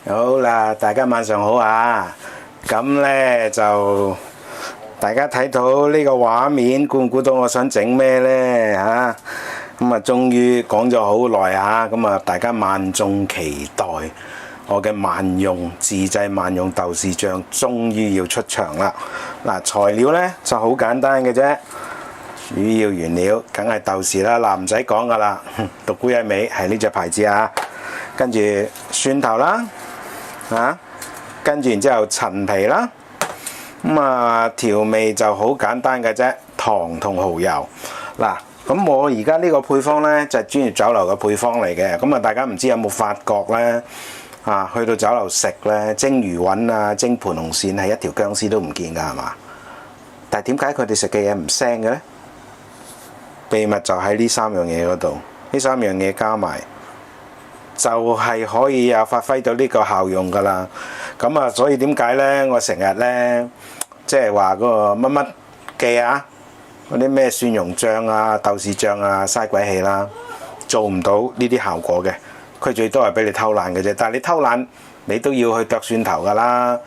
好啦，大家晚上好啊！咁呢，就大家睇到呢個畫面，估唔估到我想整咩呢？嚇？咁啊，終於講咗好耐嚇，咁啊，大家萬眾期待我嘅萬用自製萬用豆豉醬，終於要出場啦！嗱，材料呢就好簡單嘅啫，主要原料梗係豆豉啦，嗱唔使講噶啦，獨沽一味係呢隻牌子啊，跟住蒜頭啦。跟住然之後陳皮啦，咁調味就好簡單嘅啫，糖同蠔油。嗱，咁我而家呢個配方呢，就係專業酒樓嘅配方嚟嘅，咁大家唔知有冇發覺呢？去到酒樓食呢，蒸魚雲啊，蒸盤紅鱔係一條薑絲都唔見㗎係嘛？但係點解佢哋食嘅嘢唔腥嘅呢？秘密就喺呢三樣嘢嗰度，呢三樣嘢加埋。就係可以發揮到呢個效用㗎啦，咁所以點解呢？我成日呢，即係話嗰個乜乜記啊，嗰啲咩蒜蓉醬啊、豆豉醬啊，嘥鬼氣啦，做唔到呢啲效果嘅，佢最多係俾你偷懶嘅啫。但係你偷懶，你都要去剁蒜頭㗎啦。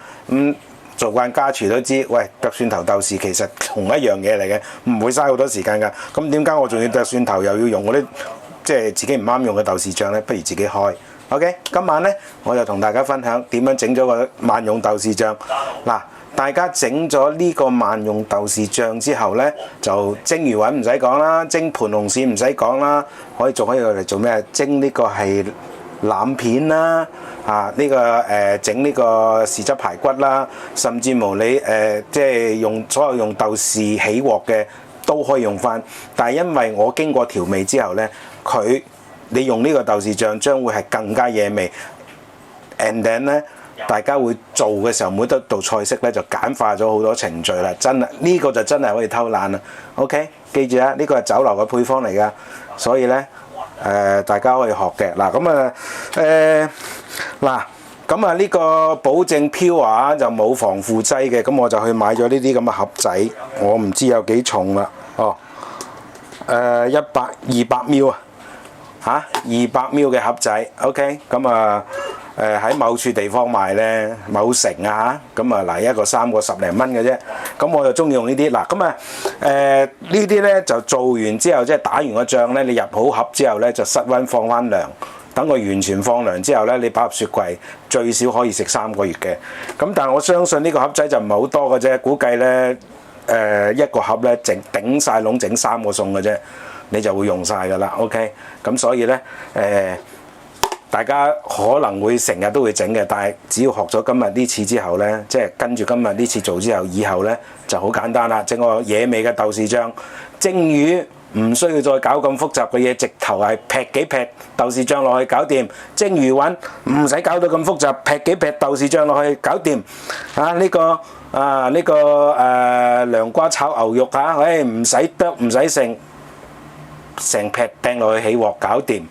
做慣家廚都知，喂，剁蒜頭豆豉其實同一樣嘢嚟嘅，唔會嘥好多時間㗎。咁點解我仲要剁蒜頭，又要用嗰啲即係自己唔啱用嘅豆豉醬呢？不如自己開。OK， 今晚呢，我就同大家分享點樣整咗個萬用豆豉醬。嗱，大家整咗呢個萬用豆豉醬之後呢，就蒸魚雲唔使講啦，蒸盤紅鱔唔使講啦，仲可以嚟做咩？蒸呢個係腩片啦，整呢個豉汁排骨啦，甚至乎你即係所有用豆豉起鑊嘅都可以用翻。但係因為我經過調味之後呢，你用呢個豆豉醬將會係更加惹味 ，and then 呢，大家會做嘅時候每一道菜式呢就簡化咗好多程序啦，真係呢個就真係可以偷懶啦。OK， 記住啊，呢個係酒樓嘅配方嚟㗎，所以呢，大家可以學嘅。咁呢個保證 pure 就冇防腐劑嘅，咁我就去買咗呢啲咁嘅盒仔，我唔知有幾重啦。200 ml 200 ml 嘅盒仔 ，OK， 咁喺某處地方賣呢，某城咁一個3個10零蚊嘅啫。咁我就中意用呢啲。嗱，呢啲呢就做完之後，即係打完個醬呢，你入好盒之後呢，就室溫放翻涼，等佢完全放涼之後呢，你擺入雪櫃，最少可以食3個月嘅。咁但係我相信呢個盒仔就唔係好多嘅啫，估計呢，一個盒呢頂晒籠整3個餸嘅啫。你就會用晒㗎啦 ，OK， 咁所以呢，大家可能會成日都會整嘅，但係只要學咗今日呢次之後呢，即係跟住今日呢次做之後，以後呢就好簡單啦，整個惹味嘅豆豉醬，蒸魚唔需要再搞咁複雜嘅嘢，直頭係劈幾劈豆豉醬落去搞掂，蒸魚雲唔使搞到咁複雜，劈幾劈豆豉醬落去搞掂，涼瓜炒牛肉唔使剁唔使剩。成劈掟落去起鑊搞掂，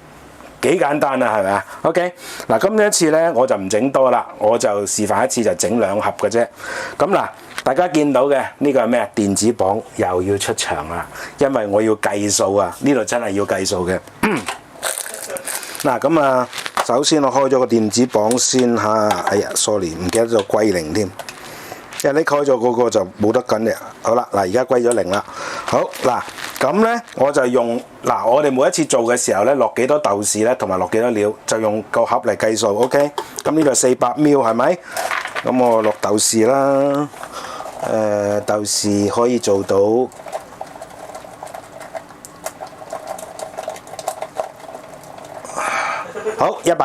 幾簡單啊，係咪啊 ？OK， 嗱，今一次呢，我就唔整多啦，我就示範一次就整2盒嘅啫。咁嗱，大家見到嘅呢個係咩啊？電子磅又要出場啦，因為我要計數啊，呢度真係要計數嘅。嗱，咁首先我開咗個電子磅先嚇，哎呀 ，sorry， 唔記得咗歸零添。因為你開咗嗰個就冇得緊嘅。好啦，嗱，而家歸咗0啦。好嗱，咁呢，我就用我哋每一次做嘅時候呢，落幾多豆豉呢，同埋落幾多料，就用個盒嚟計數。OK， 咁呢度400 ml 係咪？咁我落豆豉啦。豆豉可以做到好100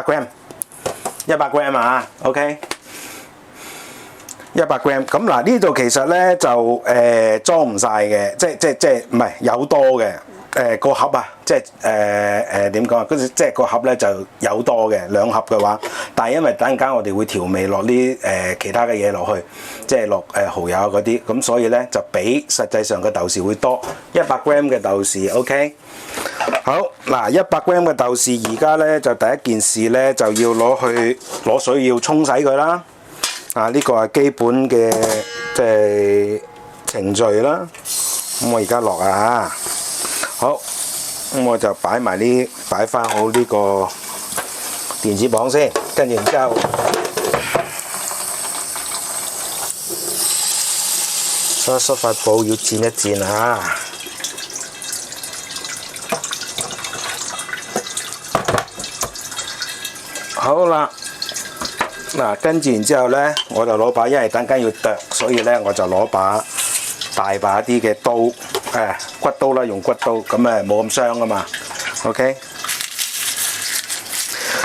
gram 啊。OK。100 gram， 咁嗱呢度其實呢就裝唔晒嘅，即係唔係有多嘅個盒啊，即係點講啊？即係個盒呢就有多嘅2盒嘅話，但係因為等陣間我哋會調味落啲其他嘅嘢落去，即係落蠔油嗰啲，咁所以呢就比實際上嘅豆豉會多100 gram 嘅豆豉 ，OK。好嗱，100 gram 嘅豆豉而家呢就第一件事呢就要攞水要沖洗佢啦。呢個係基本嘅即係程序啦。咁我而家落啊嚇，好，咁我就擺翻好呢個電子磅先，跟住然之後所以濕發布要煎一煎啊！好啦，嗱跟住然之後咧，我就攞把，因為等間要剁，所以咧我就攞把大把啲嘅刀，骨刀啦，用骨刀，咁冇咁傷啊嘛。OK。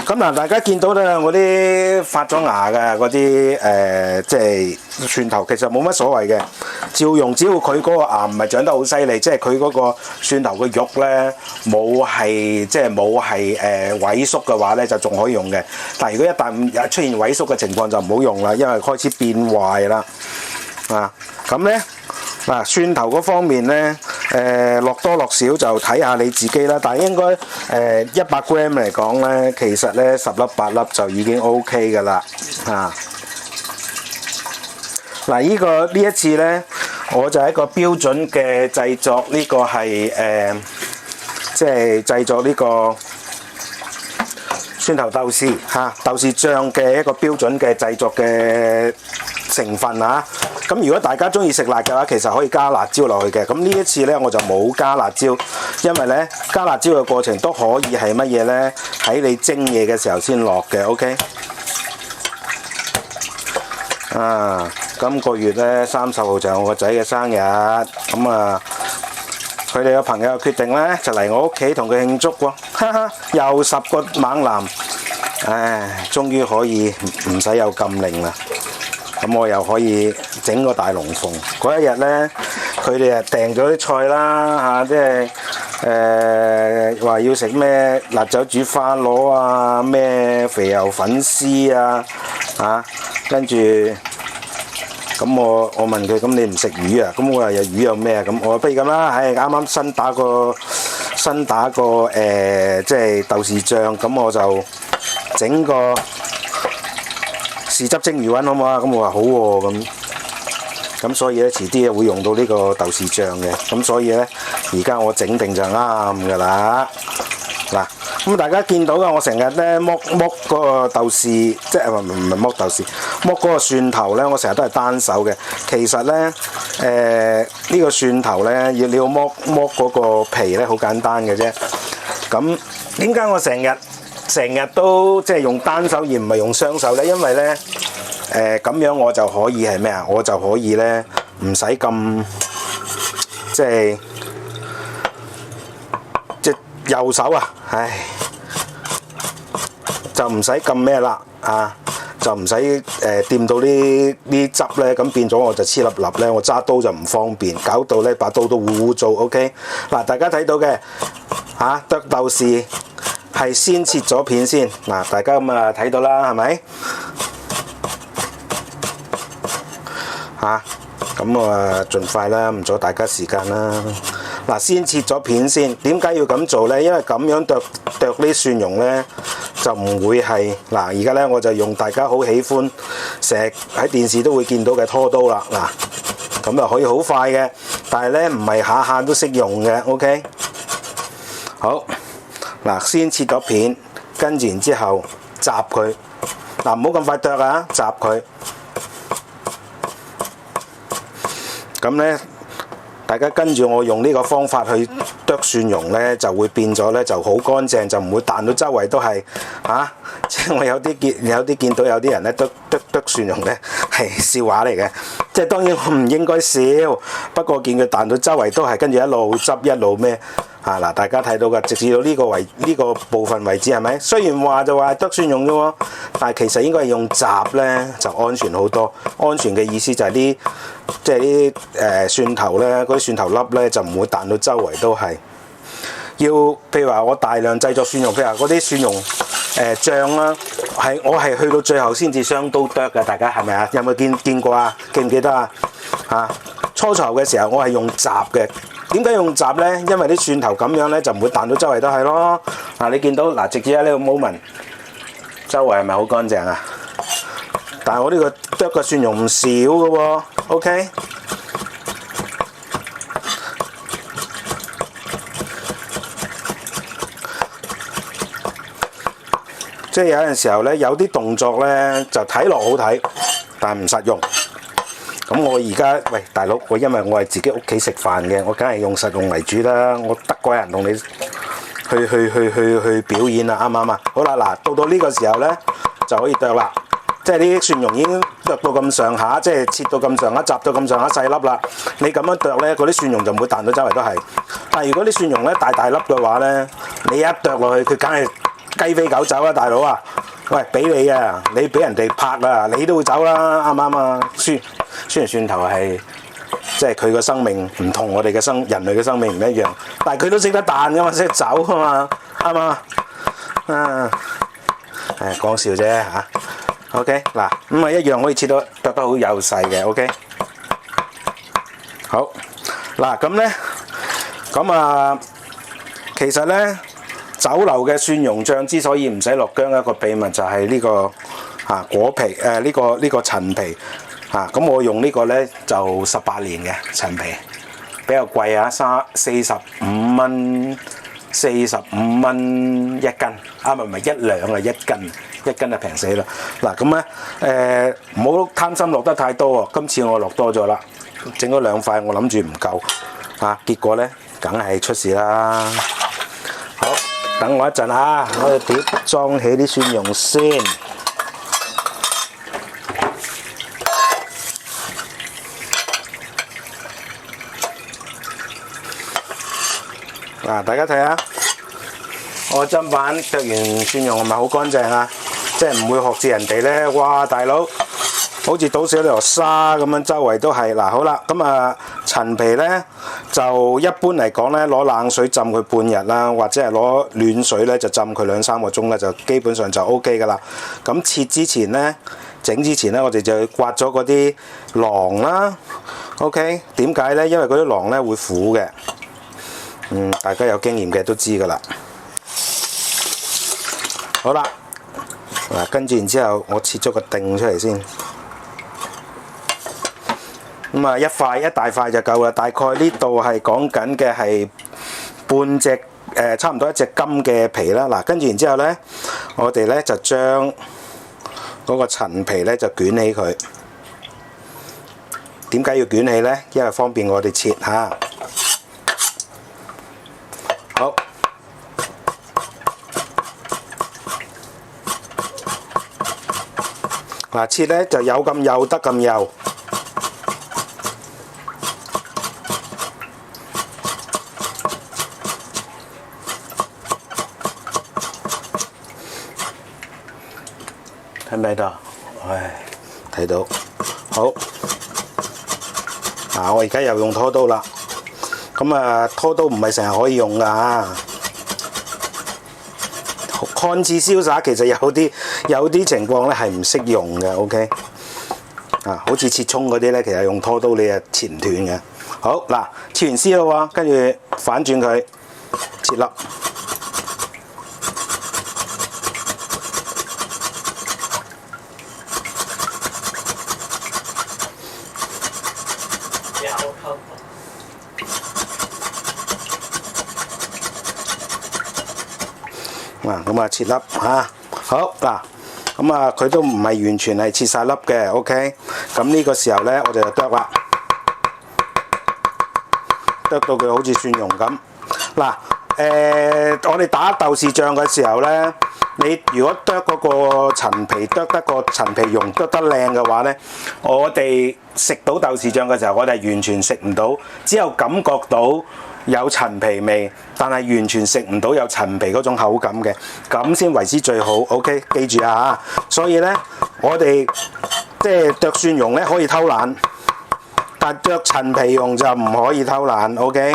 咁嗱，大家見到咧，我啲發咗芽嘅嗰啲即係蒜頭，其實冇乜所謂嘅，照用，只要佢嗰個芽唔係長得好犀利，即係佢嗰個蒜頭嘅肉咧冇係萎縮嘅話咧，就仲可以用嘅。但係如果一旦出現萎縮嘅情況，就唔好用啦，因為開始變壞啦。咁咧嗱，蒜頭嗰方面咧。落多落少就睇下你自己啦，但係應該100 gram 嚟講咧，其實咧10粒8粒就已經 OK 㗎啦。嗱，呢一次咧，我就係一個標準嘅製作，呢個係即係製作呢個蒜頭豆豉豆豉醬嘅一個標準嘅製作嘅成分啊。咁如果大家中意食辣嘅話，其實可以加辣椒落去嘅。咁呢一次咧，我就冇加辣椒，因為咧加辣椒嘅過程都可以係乜嘢咧？喺你蒸嘢嘅時候先落嘅。OK。今個月咧30號就係我個仔嘅生日，咁佢哋嘅朋友決定咧就嚟我屋企同佢慶祝喎，又10個猛男，終於可以唔使有禁令啦。咁我又可以整個大龍鳳。嗰一日咧，佢哋訂咗啲菜啦，即係話要食咩辣酒煮花螺啊，咩肥油粉絲啊，跟住咁我問佢，咁你唔食魚啊？咁我話有魚有咩啊？咁我話不如咁啦，啱啱新打個即係豆豉醬，咁我就整個豉汁蒸魚雲好唔好啊？咁我話好喎，咁所以咧遲啲會用到呢個豆豉醬嘅，咁所以咧而家我整定就啱㗎啦。嗱，咁大家見到嘅，我成日咧剝嗰個豆豉，即係唔係剝豆豉，剝嗰個蒜頭咧，我成日都係單手嘅。其實咧呢個蒜頭咧你要剝嗰個皮咧，好簡單嘅啫。咁點解我成日都即係用單手而唔係用雙手咧？因為咧咁樣我就可以係咩啊？我就可以咧唔使咁即係右手啊，就唔使咁咩啦就唔使掂到啲汁咧，咁變咗我就黐粒粒咧，我揸刀就唔方便，搞到咧把刀都污糟。OK， 嗱，大家睇到嘅剁豆豉係先切咗片先，嗱，大家咁睇到啦，係咪？咁盡快啦，唔阻大家時間啦。嗱，先切咗片先，點解要咁做呢？因為咁樣剁啲蒜蓉呢，就唔會係嗱。而家呢，我就用大家好喜歡成日喺電視都會見到嘅拖刀啦。嗱，咁就可以好快嘅，但係呢，唔係下下都識用嘅。OK， 好，嗱，先切咗片，跟住然之後斬佢。嗱，唔好咁快剁啊，斬佢。咁呢，大家跟住我用呢個方法去剁蒜蓉呢，就會變咗呢就好乾淨，就唔會彈到周圍都係即係我有啲見到有啲人呢剁蒜蓉呢係笑話嚟嘅，即係當然我唔應該笑，不過見佢彈到周圍都係，跟住一路執一路咩嗱，大家睇到㗎，直至到呢個部分為止係咪？雖然話就話剁蒜蓉啫喎，但係其實應該係用閘呢就安全好多。安全嘅意思就係啲蒜頭呢，嗰啲蒜頭粒呢就唔會彈到周圍都係。譬如話我大量製作蒜蓉，譬如話嗰啲蒜蓉醬啦，我係去到最後先至雙刀剁嘅，大家係咪啊？有冇見過啊？記唔記得啊？初頭嘅時候我係用閘嘅。點解用閘呢？因為啲蒜頭咁樣呢就唔會彈到周圍都係咯。你見到直接喺呢個 moment， 周圍係咪好乾淨啊？但係我呢個剁嘅蒜蓉唔少嘅喎。OK， 即係有陣時候呢，有啲動作呢就睇落好睇，但係唔實用。咁我而家喂大佬，因為我係自己屋企食飯嘅，我梗係用實用為主啦。我得鬼人同你去表演啦，啱唔啱啊？好啦，嗱，到呢個時候咧就可以剁啦。即係呢啲蒜蓉已經剁到咁上下，即係切到咁上下，雜到咁上下細粒啦。你咁樣剁咧，嗰啲蒜蓉就唔會彈到周圍都係。但係如果啲蒜蓉咧大粒嘅話咧，你一剁落去，佢梗係雞飛狗走啦，大佬啊！喂，俾你啊，你俾人哋拍啊，你都會走啦，啱唔啱啊？雖然蒜頭係即係佢個生命唔同我哋嘅人類嘅生命唔一樣，但係佢都識得彈噶嘛，識得走噶嘛，啱唔啱啊？講笑啫嚇。OK， 嗱咁啊一樣可以切到剁得好幼細嘅 ，OK。好，嗱咁咧，咁啊其實咧酒樓嘅蒜蓉醬之所以唔使落薑，一個秘密就係呢個果皮呢個陳皮咁我用呢個咧就18年嘅陳皮，比較貴啊，45蚊一斤，唔係1兩啊，一斤就平死啦。嗱咁咧唔好貪心落得太多喎，今次我落多咗啦，整咗2塊，我諗住唔夠結果咧梗係出事啦。好，等我一陣我哋碟裝起啲蒜蓉先。大家睇下，我砧板剁完蒜蓉係咪好乾淨啊？即係唔會學似人哋咧，哇大佬，好似倒瀉咗條沙咁樣，周圍都係。好啦，咁陳皮咧就一般嚟講咧，攞冷水浸佢半日啦，或者係攞暖水咧就浸佢2-3個鐘咧，就基本上就 OK 噶啦。咁切之前咧，整之前咧，我哋就要刮咗嗰啲瓤啦。OK， 點解咧？因為嗰啲瓤咧會苦嘅。大家有經驗嘅都知㗎啦。好啦，跟住然之後，我切咗個丁出嚟先。一大塊就夠啦。大概呢度係講緊嘅係半隻差唔多1隻金嘅皮啦。跟住然之後咧，我哋咧就將嗰個陳皮咧就捲起佢。點解要捲起咧？因為方便我哋切嚇。好，切咧就有咁幼得咁幼，睇唔睇到？睇到。好，我而家又用拖刀啦。咁拖刀唔係成日可以用㗎看似瀟灑，其實有啲情況咧係唔識用嘅 ，OK？ 好似切葱嗰啲咧，其實用拖刀你係切唔斷嘅。好，切完絲啦喎，跟住反轉佢切粒。咁切粒好咁佢都唔係完全係切晒粒嘅 ，OK？ 咁呢個時候咧，我哋就剁啦，剁到佢好似蒜蓉咁。我哋打豆豉醬嘅時候咧，你如果剁嗰個陳皮剁得個陳皮蓉剁得靚嘅話咧，我哋食到豆豉醬嘅時候，我哋係完全食唔到，只有感覺到有陳皮味，但係完全食唔到有陳皮嗰種口感嘅，咁先為之最好。OK， 記住所以咧，我哋即係剁蒜蓉咧可以偷懶，但剁陳皮蓉就唔可以偷懶。OK，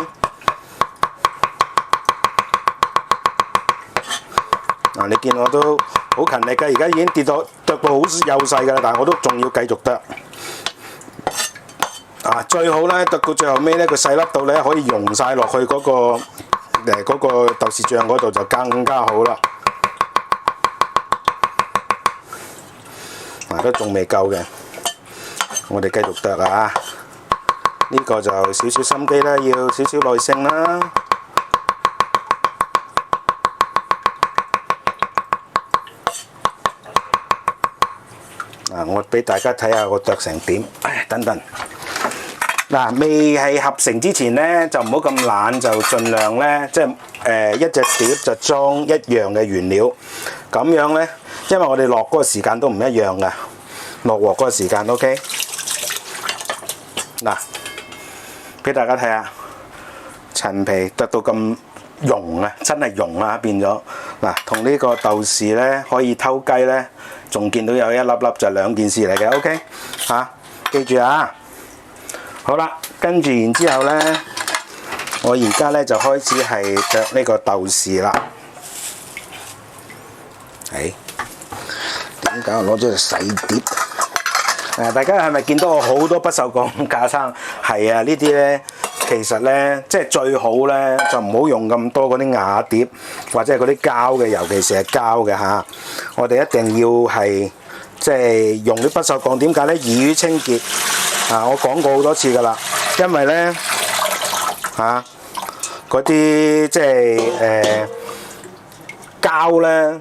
你見我都好勤力㗎，而家已經剁到好幼細㗎啦，但係我都仲要繼續剁。最好咧，剁到最後尾咧，佢細粒到咧可以溶晒落去嗰個豆豉醬嗰度就更加好啦。都仲未夠嘅，我哋繼續剁呢個就少少心機啦，要少少耐性啦。我俾大家睇下我剁成點。等等。未係合成之前咧，就唔好咁懶，就盡量咧，即係一隻碟就裝一樣嘅原料。咁樣咧，因為我哋落嗰個時間都唔一樣㗎，落鑊嗰個時間 OK。俾大家睇下陳皮剁到咁溶啊，真係溶啊變咗。同呢個豆豉咧可以偷雞咧，仲見到有一粒粒就兩件事嚟嘅 OK 記住啊！好啦，跟住然之後咧，我而家咧就開始係剁呢個豆豉啦。點解我攞咗隻細碟？大家係咪見到我好多不鏽鋼架生？係啊，呢啲咧其實咧即係最好咧，就唔好用咁多嗰啲瓦碟或者係嗰啲膠嘅，尤其是係膠嘅嚇。我哋一定要係即係用啲不鏽鋼，點解咧？易於清潔。我講過好多次㗎啦，因為咧嗰啲即係膠咧。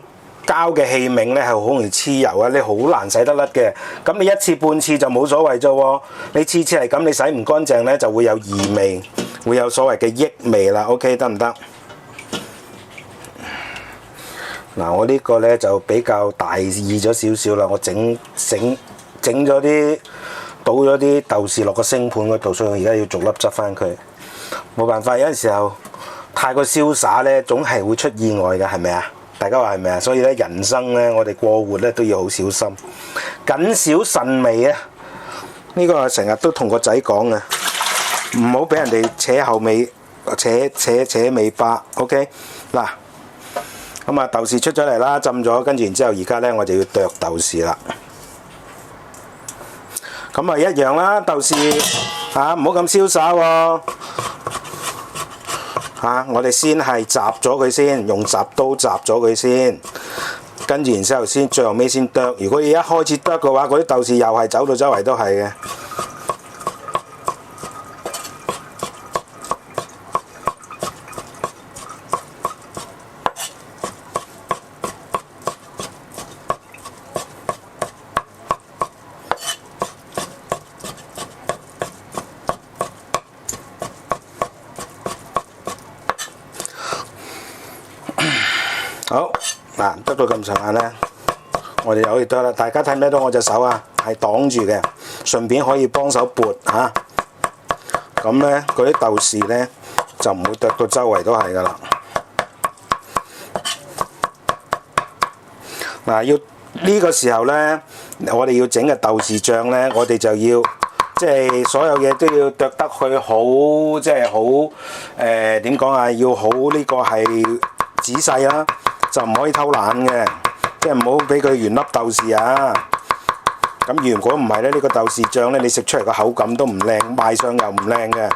膠嘅器皿咧係好容易黐油啊！你好難洗得甩嘅。咁你一次半次就冇所謂啫喎。你次次係咁，你洗唔乾淨咧就會有異味，會有所謂嘅異味啦。OK 得唔得？我呢個咧就比較大意咗少少啦。我整咗啲倒咗啲豆豉落個星盤嗰度，所以我而家要逐粒執翻佢。冇辦法，有陣時候太過瀟灑咧，總係會出意外嘅，係咪啊？大家話係咪啊？所以咧，人生咧，我哋過活咧都要好小心，謹小慎微啊！呢個我成日都同個仔講嘅，唔好俾人哋扯後尾，扯尾巴。OK 咁豆豉出咗嚟啦，浸咗，跟住然之後，而家咧我就要剁豆豉啦。咁一樣啦，豆豉唔好咁瀟灑喎。我哋先係斬咗佢先，用鍘刀斬咗佢先，跟住然之後最後尾先剁。如果你一開始剁嘅話，嗰啲豆豉又係走到周圍都係嘅。好得到咁上下咧，我哋就可以剁啦。大家睇唔睇到我隻手啊？係擋住嘅，順便可以幫手撥嚇。咁咧，嗰啲豆豉咧就唔會剁到周圍都係噶啦。要呢個時候咧，我哋要整嘅豆豉醬咧，我哋就要即係所有嘢都要剁得佢好，即係好點講啊？要好呢個係仔細啦。就唔可以偷懶嘅，即係唔好俾佢原粒豆豉啊！咁如果唔係咧，呢個豆豉醬咧，你食出嚟個口感都唔靚，賣相又唔靚嘅。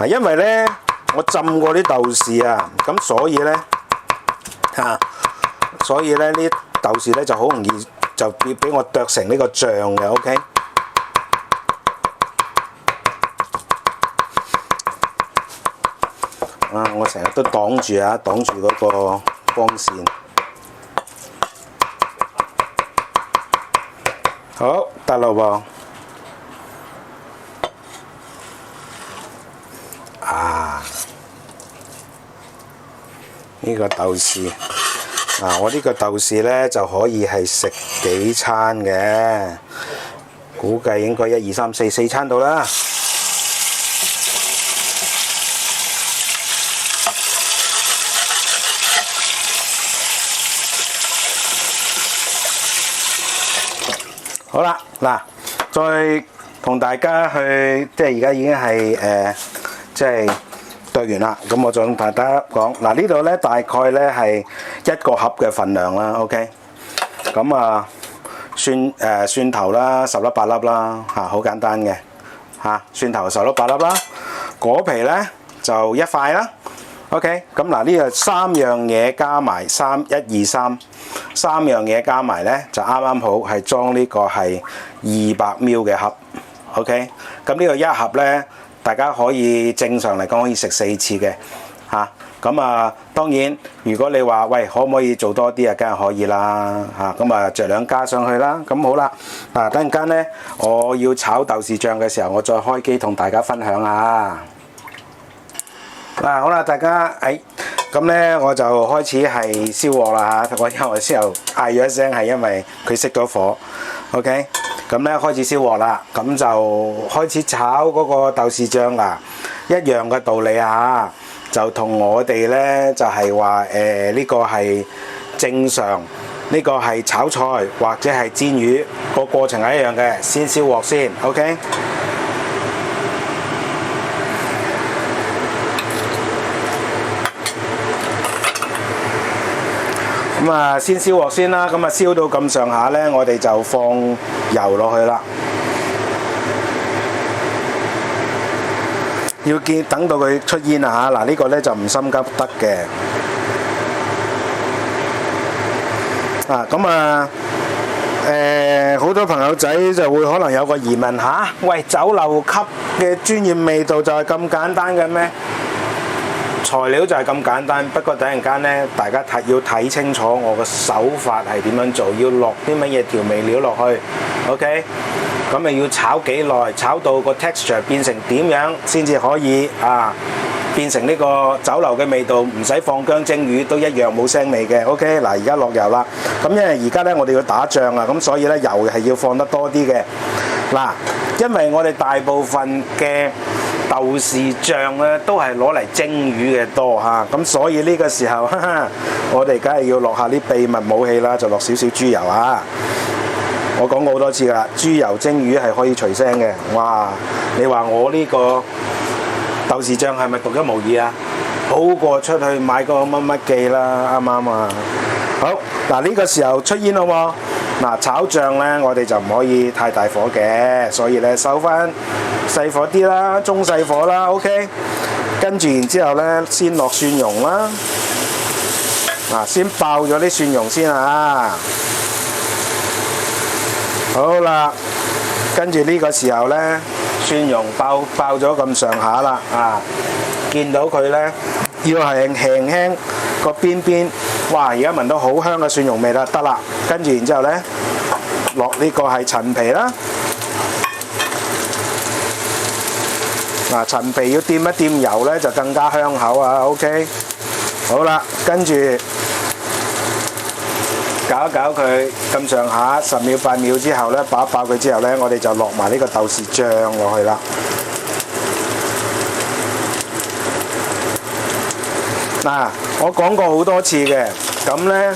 因為咧我浸過啲豆豉啊，咁所以咧呢豆豉咧就好容易就俾我剁成呢個醬嘅。OK。我成日都擋住嗰個光線。好，得啦喎。呢個豆豉，我呢個豆豉咧就可以係食幾餐嘅，估計應該1、2、3、4餐到啦。好啦，再同大家去，即係而家已經係即係剁完啦。咁我再同大家講，呢度咧大概咧係1個盒嘅份量啦。OK，咁蒜頭啦，10粒8粒啦，好簡單嘅蒜頭10粒8粒啦，果皮咧就1塊啦。OK，咁呢個3樣嘢加埋1、2、3樣嘢加埋咧就啱啱好係裝呢個係200ml嘅盒。OK，咁呢個一盒咧，大家可以正常嚟講可以食4次嘅咁啊，當然如果你話喂可唔可以做多啲啊，梗係可以啦嚇。咁啊，酌量加上去啦。咁好啦，等陣間呢，我要炒豆豉醬嘅時候，我再開機同大家分享下。好啦，大家咁呢，我就開始係燒鑊啦嚇。因為我先後嗌咗一聲係因為佢熄咗火。OK， 咁呢開始燒鑊啦，咁就開始炒嗰個豆豉醬啦。一樣嘅道理嚇，就同我哋呢就係話呢個係正常，呢個係炒菜或者係煎魚，個過程係一樣嘅，先燒鑊先。OK。咁啊，先燒鑊先啦。咁啊，燒到咁上下呢，我哋就放油落去啦。要等到佢出煙啊嚇！嗱，呢個呢就唔心急得嘅。咁啊，好多朋友仔就會可能有個疑問嚇，喂，酒樓級嘅專業味道就係咁簡單嘅咩？材料就係咁簡單，不過等陣間呢，大家要睇清楚我個手法係點樣做，要落啲乜嘢調味料落去 ，OK？ 咁咪要炒幾耐，炒到個 texture 變成點樣先至可以變成呢個酒樓嘅味道，唔使放薑蒸魚都一樣冇腥味嘅 ，OK？ 嗱，而家落油啦，咁因為而家呢，我哋要打醬啊，咁所以呢，油係要放得多啲嘅。嗱，因為我哋大部分嘅豆豉醬咧都係攞嚟蒸魚嘅多嚇，咁所以呢個時候，我哋梗係要落下啲秘密武器啦，就落少少豬油啊！我講過好多次㗎啦，豬油蒸魚係可以除腥嘅。哇！你話我呢個豆豉醬係咪獨一無二啊？好過出去買個乜乜記啦，啱唔啱啊？好，嗱，呢個時候出煙咯喎。嗱，炒醬呢，我哋就唔可以太大火嘅，所以呢，收翻細火啲啦，中細火啦 ，OK。跟住然之後呢，先落蒜蓉啦，先爆咗啲蒜蓉先啊。好啦，跟住呢個時候呢，蒜蓉爆咗咁上下啦，見到佢呢，要係輕輕個邊邊，哇！而家聞到好香嘅蒜蓉味啦，得啦。跟住然之後呢，落呢個係陳皮啦。陳皮要掂一掂油呢，就更加香口啊。OK， 好啦，跟住搞一搞佢咁上下10秒8秒之後呢，爆一爆佢之後呢，我哋就落埋呢個豆豉醬落去啦。我講過好多次嘅，咁呢，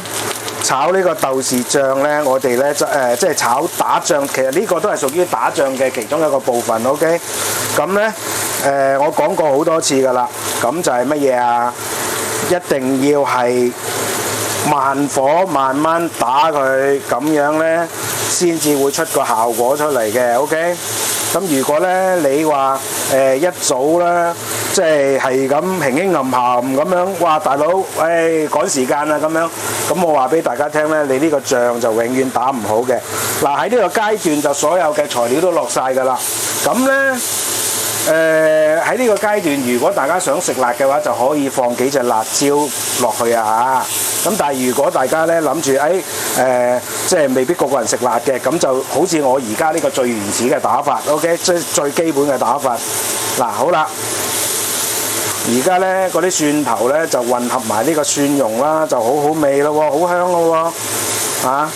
炒呢個豆豉醬呢，我哋呢，即係炒打醬，其實呢個都係屬於打醬嘅其中一個部分。OK， 咁呢，我講過好多次㗎啦，咁就係乜嘢啊？一定要係慢火慢慢打佢，咁樣呢，先至會出個效果出嚟嘅。OK， 咁如果呢，你話一早呢，即係咁輕輕冚冚咁樣，哇！大佬，趕時間啊咁樣，咁我話俾大家聽呢，你呢個醬就永遠打唔好嘅。嗱，喺呢個階段就所有嘅材料都落晒㗎啦，咁呢。喺呢個階段，如果大家想食辣嘅話，就可以放幾隻辣椒落去啊嚇。咁但係如果大家呢諗住即係未必個個人食辣嘅，咁就好似我而家呢個最原始嘅打法 ，OK， 即係最基本嘅打法。嗱，好啦，而家呢嗰啲蒜頭呢，就混合埋呢個蒜蓉啦，就好好味咯喎，好香咯喎，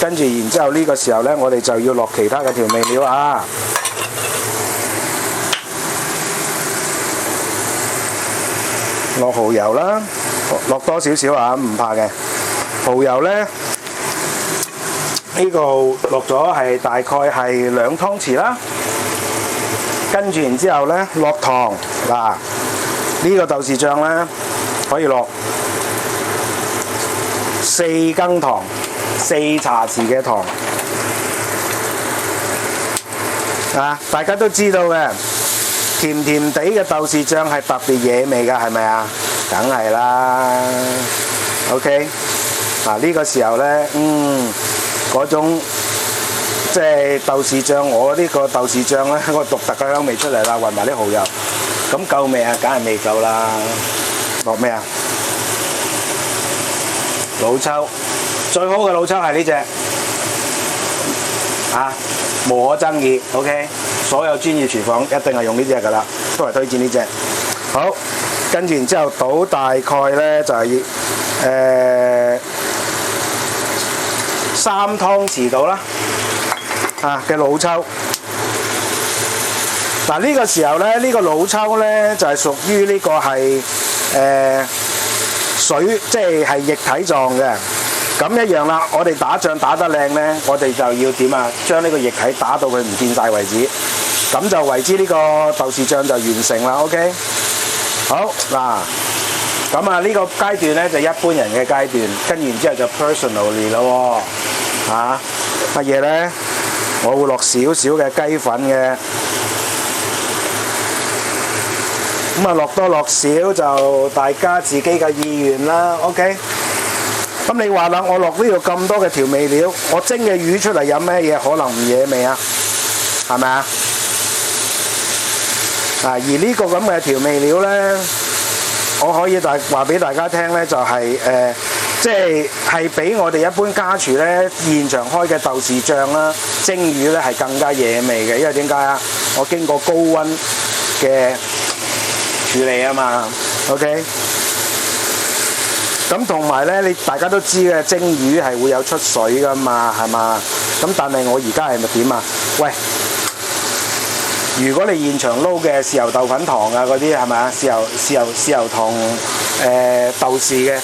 跟住然之後呢個時候呢，我哋就要落其他嘅調味料啊。落蠔油啦，落多少少啊，唔怕嘅。蠔油呢，呢度落咗係大概係2湯匙啦。跟住然之後呢，落糖。嗱，呢個豆豉醬呢，可以落4羹糖，4茶匙嘅糖。大家都知道嘅。甜甜地嘅豆豉醬係特別惹味㗎，係咪啊？梗係啦。OK， 呢個時候呢，嗰種即係豆豉醬，我呢個豆豉醬呢，個獨特嘅香味出嚟啦，混埋啲蠔油，咁夠味啊？梗係未夠啦。落咩啊？老抽，最好嘅老抽係呢隻啊，無可爭議。OK， 所有專業廚房一定係用呢隻㗎啦，都係推薦呢隻。好，跟住然之後倒大概咧就係3湯匙到啦，嘅老抽。嗱呢個時候咧，呢個老抽咧就係屬於呢個係水，即係液體狀嘅。咁一樣啦，我哋打醬打得靚咧，我哋就要點啊？將呢個液體打到佢唔見晒為止，咁就為之呢個豆豉醬就完成啦。OK， 好嗱，咁啊呢個階段咧就一般人嘅階段，跟住然之後就 personally 咯喎，乜嘢咧？我會落少少嘅雞粉嘅。咁啊落多落少就大家自己嘅意願啦 ，OK。咁你話啦，我落呢度咁多嘅調味料，我蒸嘅魚出嚟有咩嘢可能唔惹味啊？係咪啊？而呢個咁嘅調味料呢，我可以話俾大家聽呢，就係即係比我哋一般家廚呢現場開嘅豆豉醬啦、蒸魚呢係更加惹味嘅，因為點解啊？我經過高溫嘅處理啊嘛 ，OK。咁同埋咧，大家都知嘅蒸魚係會有出水噶嘛，係嘛？咁但係我而家係咪點啊？喂，如果你現場撈嘅豉油豆粉糖啊嗰啲係咪啊？豉油糖豆豉嘅，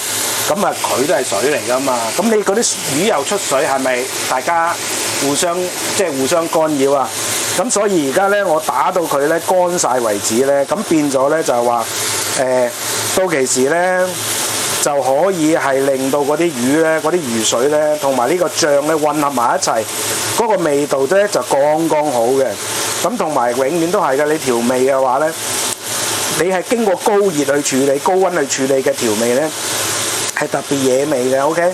咁啊佢都係水嚟噶嘛。咁你嗰啲魚又出水，係咪大家互相干擾啊？咁所以而家咧，我打到佢咧乾晒為止咧，咁變咗咧就係話到期時咧就可以係令到嗰啲魚咧、嗰啲魚水咧同埋呢個醬咧混合埋一齊，嗰個味道咧就剛剛好嘅。咁同埋永遠都係嘅，你調味嘅話咧，你係經過高熱去處理、高溫去處理嘅調味咧，係特別惹味嘅。OK，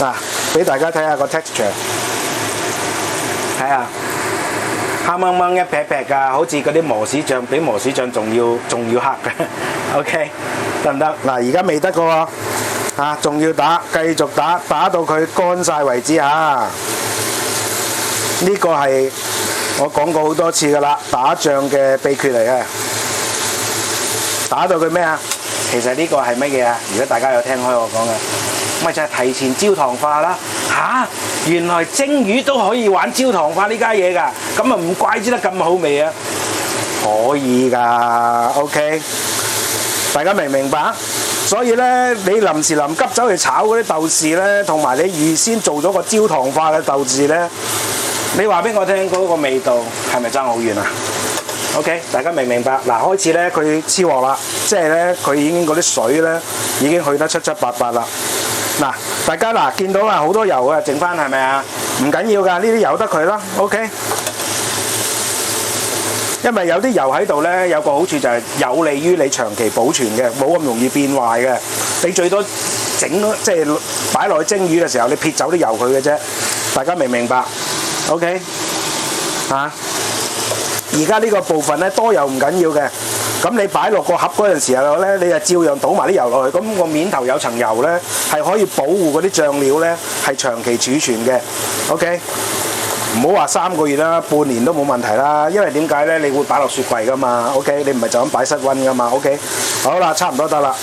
嗱。俾大家睇下個 texture， 睇下黑掹掹一撇撇㗎，好似嗰啲磨豉醬，比磨豉醬仲要黑嘅。OK， 得唔得？嗱，而家未得嘅喎，仲要打，繼續打，打到佢乾晒為止嚇。呢個係我講過好多次㗎啦，打醬嘅秘訣嚟嘅。打到佢咩啊？其實呢個係乜嘢啊？如果大家有聽開我講嘅，咪就係提前焦糖化啦。原來蒸魚都可以玩焦糖化呢家嘢㗎，咁啊唔怪之得咁好味啊！可以㗎 ，OK， 大家明唔明白？所以咧，你臨時臨急走去炒嗰啲豆豉咧，同埋你預先做咗個焦糖化嘅豆豉咧，你話俾我聽嗰個味道係咪爭好遠啊 ？OK， 大家明唔明白？嗱，開始咧佢黐鑊啦，即係咧佢已經嗰啲水咧已經去得七七八八啦。嗱，大家嗱見到啊好多油啊，剩翻係咪啊？唔緊要㗎，呢啲由得佢啦 ，OK。因為有啲油喺度咧，有個好處就係有利於你長期保存嘅，冇咁容易變壞嘅。你最多即係擺落去蒸魚嘅時候，你撇走啲油佢嘅啫。大家明唔明白 ？OK， 而家呢個部分咧多油唔緊要嘅。咁你擺落個盒嗰陣時候咧，你就照樣倒埋啲油落去，咁個面頭有層油咧，係可以保護嗰啲醬料咧係長期儲存嘅。OK， 唔好話3個月啦，半年都冇問題啦。因為點解咧？你會擺落雪櫃噶嘛。OK， 你唔係就咁擺室溫噶嘛。OK， 好啦，差唔多得啦，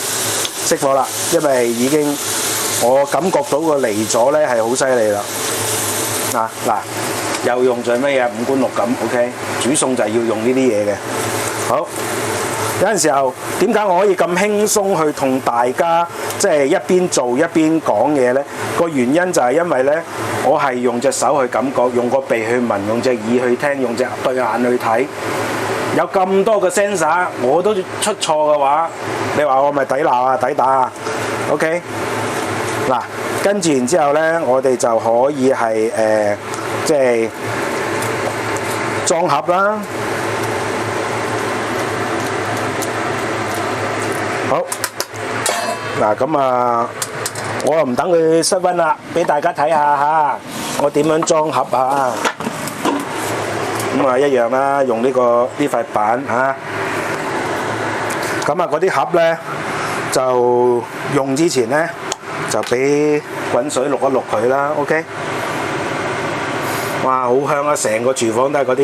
熄火啦，因為已經我感覺到個離咗咧係好犀利啦。嗱，又用咗乜嘢5官6咁 OK， 煮餸就係要用呢啲嘢嘅。好。有陣時候點解我可以咁輕鬆去同大家即係一邊做一邊講嘢呢？個原因就係因為呢，我係用隻手去感覺，用個鼻去聞，用隻耳去聽，用隻對眼去睇。有咁多個 sensor， 我都出錯嘅話，你話我咪抵鬧啊，抵打啊 ？OK， 嗱，跟住然之後呢，我哋就可以係即係裝盒啦。好，嗱咁啊，我又唔等佢室溫啦，俾大家睇下嚇，我點樣裝盒啊？咁啊一樣啦，用呢塊板嚇，咁啊嗰啲盒咧就用之前咧就俾滾水渌一渌佢啦 ，OK。哇，好香啊！成個廚房都係嗰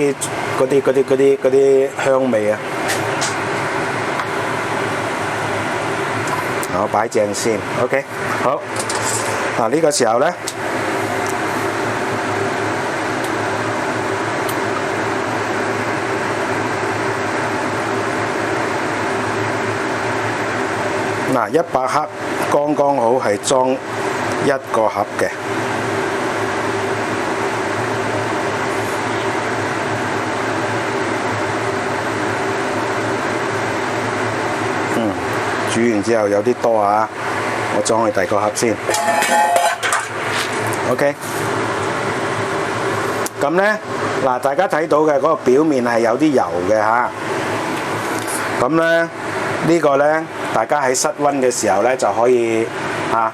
啲香味啊！我擺正先 ，OK。好，嗱呢個時候咧。嗱，100克剛剛好係裝一個盒嘅。煮完之後有啲多啊，我裝去第二個盒先。OK。咁呢，嗱，大家睇到嘅嗰個表面係有啲油嘅嚇。咁呢，呢個呢，大家喺室溫嘅時候呢就可以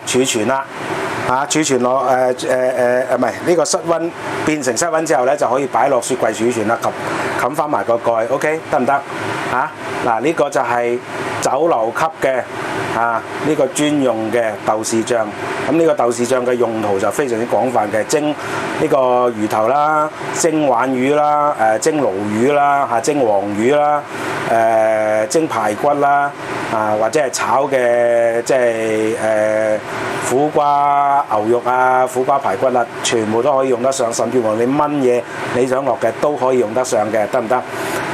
儲存啦。儲存落唔係呢個室溫變成室溫之後呢，就可以擺落雪櫃儲存啦，冚翻埋個蓋 ，OK 得唔得？嗱呢個就係酒樓級嘅呢個專用嘅豆豉醬。咁呢個豆豉醬嘅用途就非常之廣泛嘅，蒸呢個魚頭啦，蒸鯇魚啦，蒸鱸魚啦，蒸黃魚啦，蒸排骨啦，或者係炒嘅即係苦瓜牛肉啊、苦瓜排骨啦，全部都可以用得上，甚至乎你炆嘢你想落嘅都可以用得上嘅，得唔得？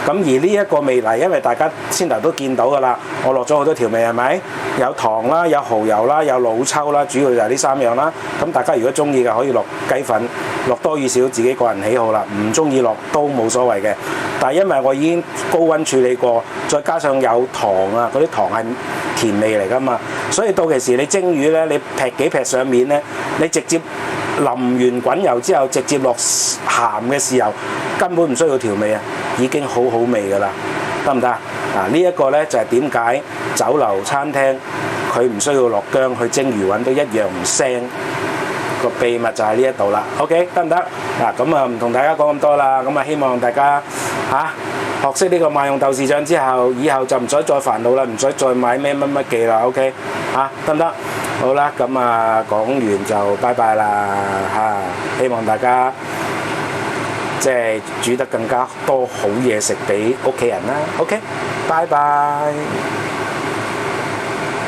咁而呢一個味嚟，因為大家先頭都見到㗎啦，我落咗好多調味係咪？有糖啦，有蠔油啦，有老抽啦，主要就係呢3樣啦。咁大家如果中意嘅可以落雞粉，落多與少自己個人喜好啦。唔中意落都冇所謂嘅。但係因為我已經高溫處理過，再加上有糖啊，嗰啲糖係甜味嚟㗎嘛，所以到其時你蒸魚咧，你劈幾劈上面咧，你直接淋完滾油之後，直接落鹹嘅豉油，根本唔需要調味啊，已經好好味㗎啦，得唔得？呢一個咧就係點解酒樓餐廳佢唔需要落薑去蒸魚雲都一樣唔腥，個秘密就喺呢一度啦。OK 得唔得？咁啊唔同大家講咁多啦，咁啊希望大家學識呢個萬用豆豉醬之後，以後就唔使再煩惱啦，唔使再買咩乜乜記啦。OK 得唔得？好啦，咁啊講完就拜拜啦希望大家即係煮得更加多好嘢食俾屋企人啦。OK，拜拜。